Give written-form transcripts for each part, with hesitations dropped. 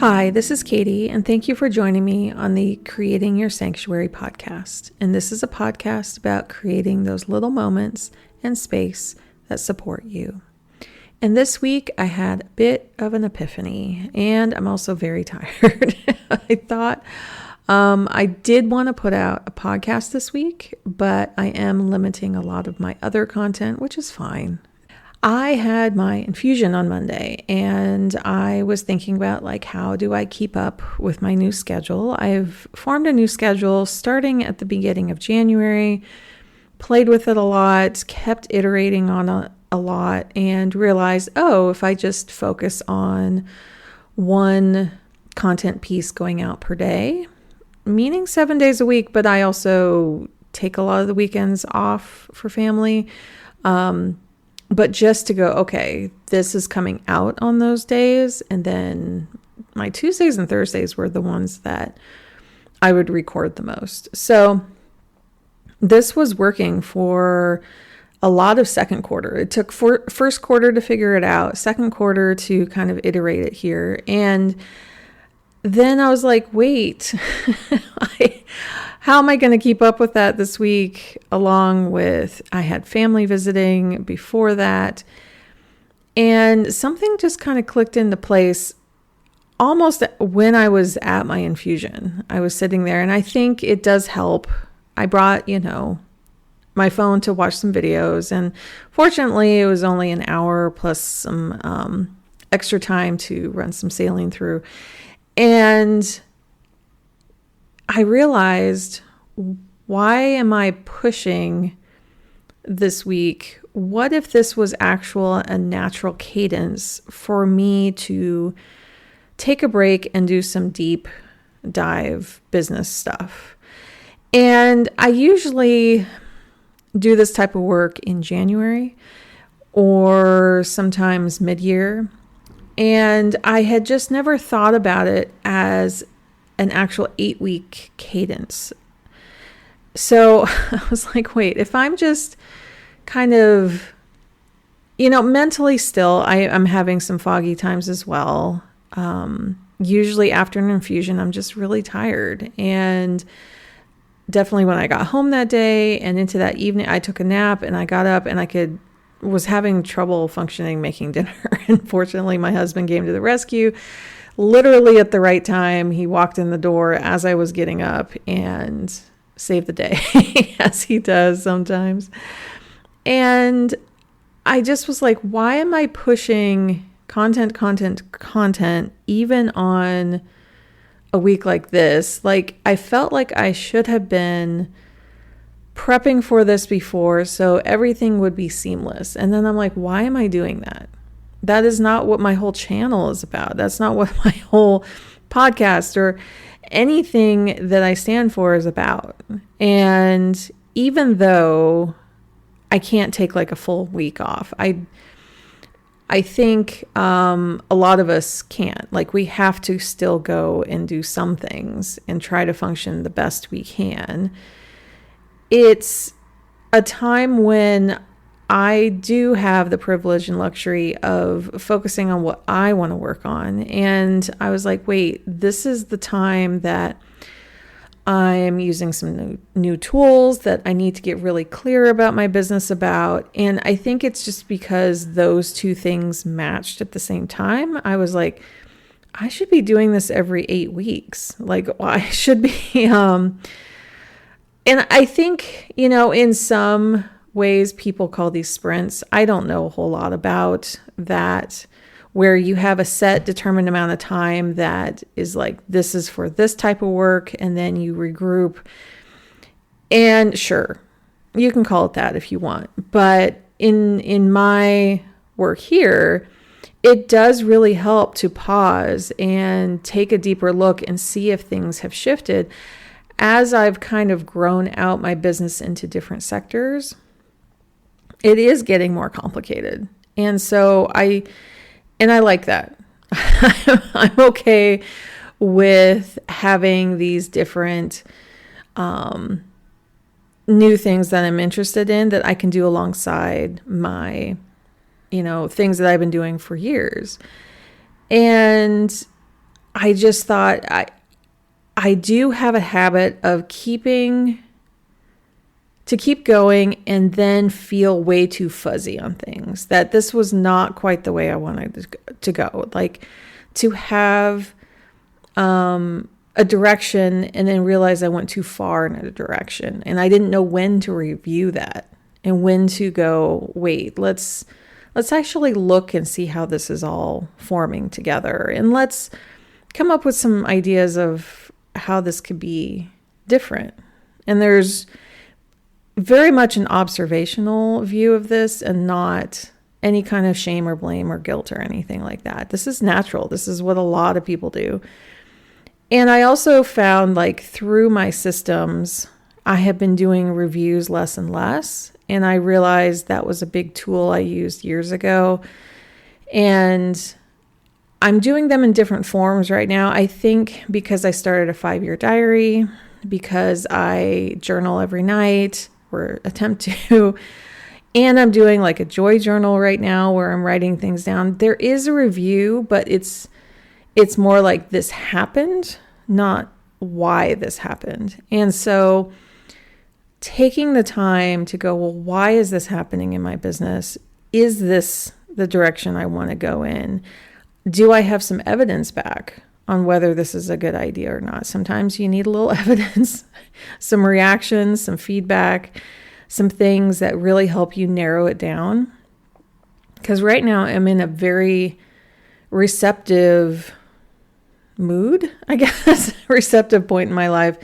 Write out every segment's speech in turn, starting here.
Hi, this is Katie, and thank you for joining me on the Creating Your Sanctuary podcast. And this is a podcast about creating those little moments and space that support you. And this week I had a bit of an epiphany, and I'm also very tired. I thought I did want to put out a podcast this week, but I am limiting a lot of my other content, which is fine. I had my infusion on Monday, and I was thinking about how do I keep up with my new schedule? I've formed a new schedule starting at the beginning of January, played with it a lot, kept iterating on a lot, and realized, if I just focus on one content piece going out per day, meaning 7 days a week, but I also take a lot of the weekends off for family, but just to go, okay, this is coming out on those days. And then my Tuesdays and Thursdays were the ones that I would record the most. So this was working for a lot of second quarter. It took first quarter to figure it out, second quarter to kind of iterate it here. And then I was like, wait, how am I going to keep up with that this week? Along with, I had family visiting before that. And something just kind of clicked into place almost when I was at my infusion. I was sitting there, and I think it does help. I brought, my phone to watch some videos. And fortunately, it was only an hour plus some extra time to run some saline through. And I realized, why am I pushing this week? What if this was a natural cadence for me to take a break and do some deep dive business stuff? And I usually do this type of work in January or sometimes mid-year. And I had just never thought about it as an actual 8-week cadence. So I was like, wait, if I'm just kind of, mentally still, I'm having some foggy times as well. Usually after an infusion, I'm just really tired. And definitely when I got home that day and into that evening, I took a nap and I got up and was having trouble functioning making dinner. Unfortunately, my husband came to the rescue literally at the right time. He walked in the door as I was getting up and saved the day, as he does sometimes. And I just was like, why am I pushing content, even on a week like this? I felt like I should have been prepping for this before, so everything would be seamless. And then I'm like, why am I doing that? That is not what my whole channel is about. That's not what my whole podcast or anything that I stand for is about. And even though I can't take a full week off, I think a lot of us can't. We have to still go and do some things and try to function the best we can. It's a time when I do have the privilege and luxury of focusing on what I want to work on. And I was like, wait, this is the time that I'm using some new tools that I need to get really clear about my business about. And I think it's just because those two things matched at the same time. I was like, I should be doing this every 8 weeks. I should be, and I think, in some ways people call these sprints. I don't know a whole lot about that, where you have a set determined amount of time that is this is for this type of work, and then you regroup. And sure, you can call it that if you want. But in my work here, it does really help to pause and take a deeper look and see if things have shifted. As I've kind of grown out my business into different sectors, it is getting more complicated. And so I like that. I'm okay with having these different new things that I'm interested in that I can do alongside my, things that I've been doing for years. And I just thought I do have a habit of keep going and then feel way too fuzzy on things, that this was not quite the way I wanted to go. Like to have a direction and then realize I went too far in a direction. And I didn't know when to review that and when to go, wait, let's actually look and see how this is all forming together. And let's come up with some ideas of how this could be different. And there's very much an observational view of this and not any kind of shame or blame or guilt or anything like that. This is natural. This is what a lot of people do. And I also found, like, through my systems, I have been doing reviews less and less. And I realized that was a big tool I used years ago. And I'm doing them in different forms right now. I think because I started a 5-year diary, because I journal every night or attempt to, and I'm doing like a joy journal right now where I'm writing things down. There is a review, but it's more like this happened, not why this happened. And so taking the time to go, well, why is this happening in my business? Is this the direction I want to go in? Do I have some evidence back on whether this is a good idea or not? Sometimes you need a little evidence, some reactions, some feedback, some things that really help you narrow it down. Because right now I'm in a very receptive mood, I guess, receptive point in my life,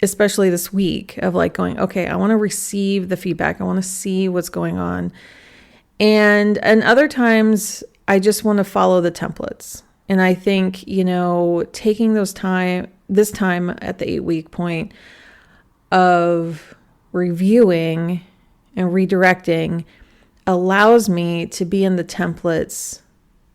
especially this week, of like going, okay, I want to receive the feedback. I want to see what's going on. And other times I just want to follow the templates. And I think, taking this time at the 8-week point of reviewing and redirecting allows me to be in the templates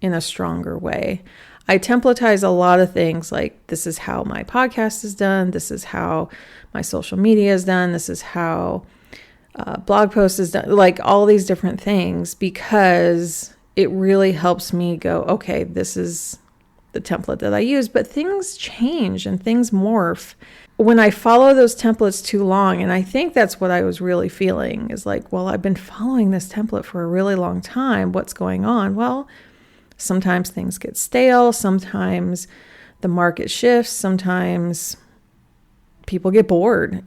in a stronger way. I templatize a lot of things, like this is how my podcast is done. This is how my social media is done. This is how blog post is done, like all these different things, because it really helps me go, okay, this is the template that I use. But things change and things morph when I follow those templates too long. And I think that's what I was really feeling, is like, well, I've been following this template for a really long time. What's going on? Well, sometimes things get stale. Sometimes the market shifts. Sometimes people get bored,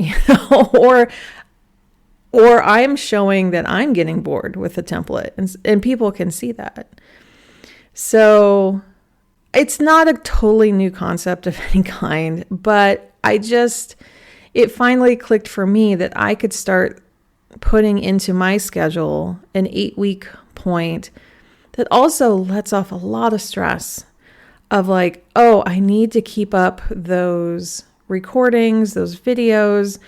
or I'm showing that I'm getting bored with the template, and people can see that. So it's not a totally new concept of any kind, but it finally clicked for me that I could start putting into my schedule an 8-week point that also lets off a lot of stress of like, oh, I need to keep up those recordings, those videos,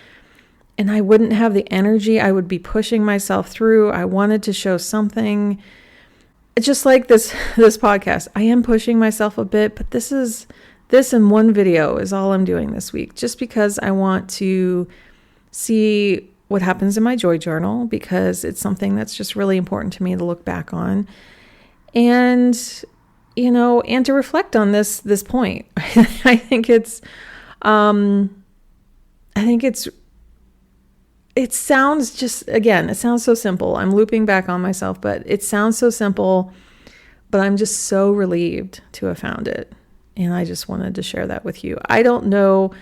and I wouldn't have the energy. I would be pushing myself through. I wanted to show something. It's just like this podcast. I am pushing myself a bit, but this in one video is all I'm doing this week, just because I want to see what happens in my joy journal, because it's something that's just really important to me to look back on, and to reflect on this point. I think it sounds it sounds so simple. I'm looping back on myself, but it sounds so simple, but I'm just so relieved to have found it. And I just wanted to share that with you. I don't know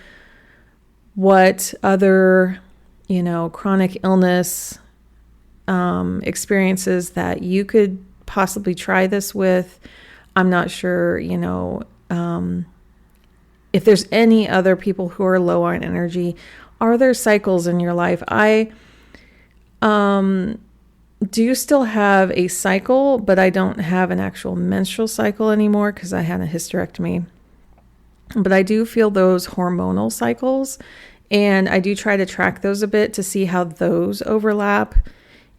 what other, chronic illness experiences that you could possibly try this with. I'm not sure, if there's any other people who are low on energy. Are there cycles in your life? I do still have a cycle, but I don't have an actual menstrual cycle anymore because I had a hysterectomy. But I do feel those hormonal cycles, and I do try to track those a bit to see how those overlap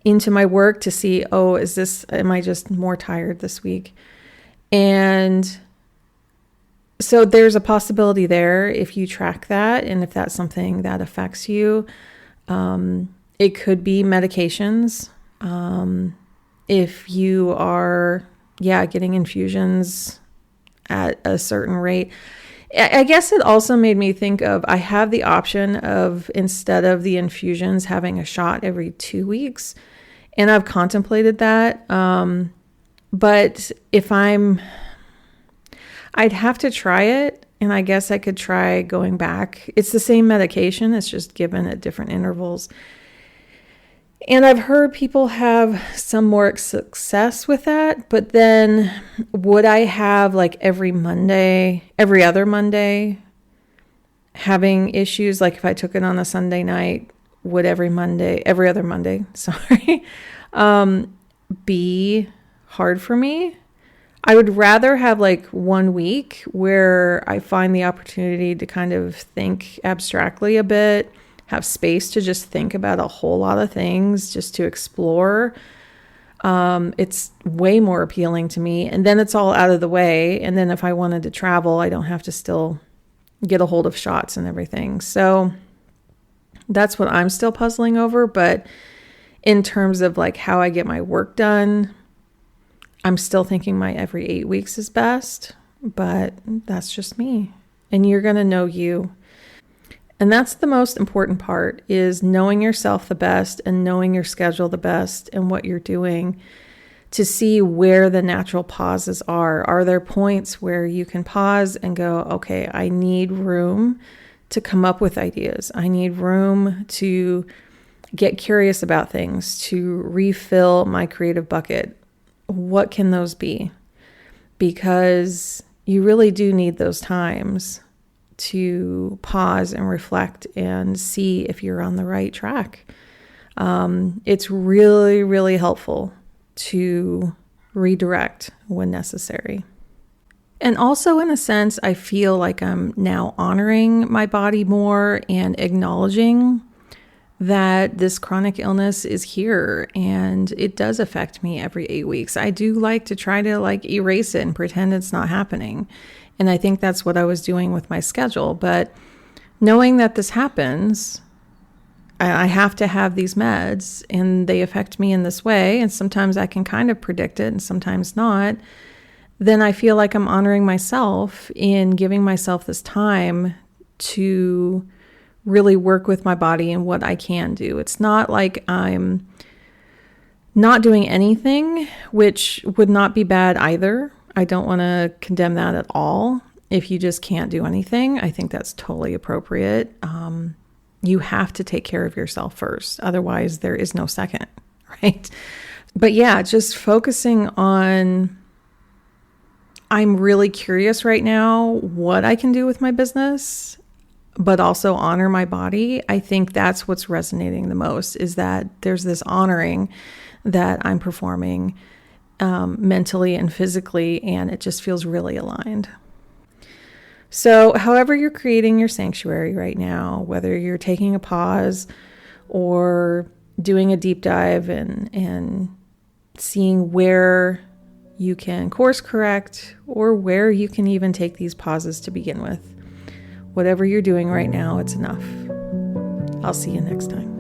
into my work, to see, am I just more tired this week? And so there's a possibility there if you track that, and if that's something that affects you. It could be medications. If you are, getting infusions at a certain rate. I guess it also made me think of, I have the option of, instead of the infusions, having a shot every 2 weeks. And I've contemplated that. But I'd have to try it. And I guess I could try going back. It's the same medication. It's just given at different intervals. And I've heard people have some more success with that, but then would I have like every other Monday, having issues? Like if I took it on a Sunday night, would every other Monday, sorry, be hard for me? I would rather have like 1 week where I find the opportunity to kind of think abstractly a bit, have space to just think about a whole lot of things, just to explore. It's way more appealing to me. And then it's all out of the way. And then if I wanted to travel, I don't have to still get a hold of shots and everything. So that's what I'm still puzzling over. But in terms of like how I get my work done, I'm still thinking my every 8 weeks is best. But that's just me. And you're going to know you. And that's the most important part, is knowing yourself the best and knowing your schedule the best and what you're doing, to see where the natural pauses are. Are there points where you can pause and go, okay, I need room to come up with ideas. I need room to get curious about things, to refill my creative bucket. What can those be? Because you really do need those times to pause and reflect and see if you're on the right track. It's really, really helpful to redirect when necessary. And also, in a sense, I feel like I'm now honoring my body more and acknowledging that this chronic illness is here and it does affect me every 8 weeks. I do like to try to like erase it and pretend it's not happening. And I think that's what I was doing with my schedule. But knowing that this happens, I have to have these meds and they affect me in this way. And sometimes I can kind of predict it and sometimes not. Then I feel like I'm honoring myself in giving myself this time to really work with my body and what I can do. It's not like I'm not doing anything, which would not be bad either. I don't want to condemn that at all. If you just can't do anything, I think that's totally appropriate. You have to take care of yourself first. Otherwise, there is no second, right? But yeah, just focusing on, I'm really curious right now what I can do with my business, but also honor my body. I think that's what's resonating the most, is that there's this honoring that I'm performing mentally and physically, and it just feels really aligned. So however you're creating your sanctuary right now, whether you're taking a pause or doing a deep dive and seeing where you can course correct or where you can even take these pauses to begin with, whatever you're doing right now, it's enough. I'll see you next time.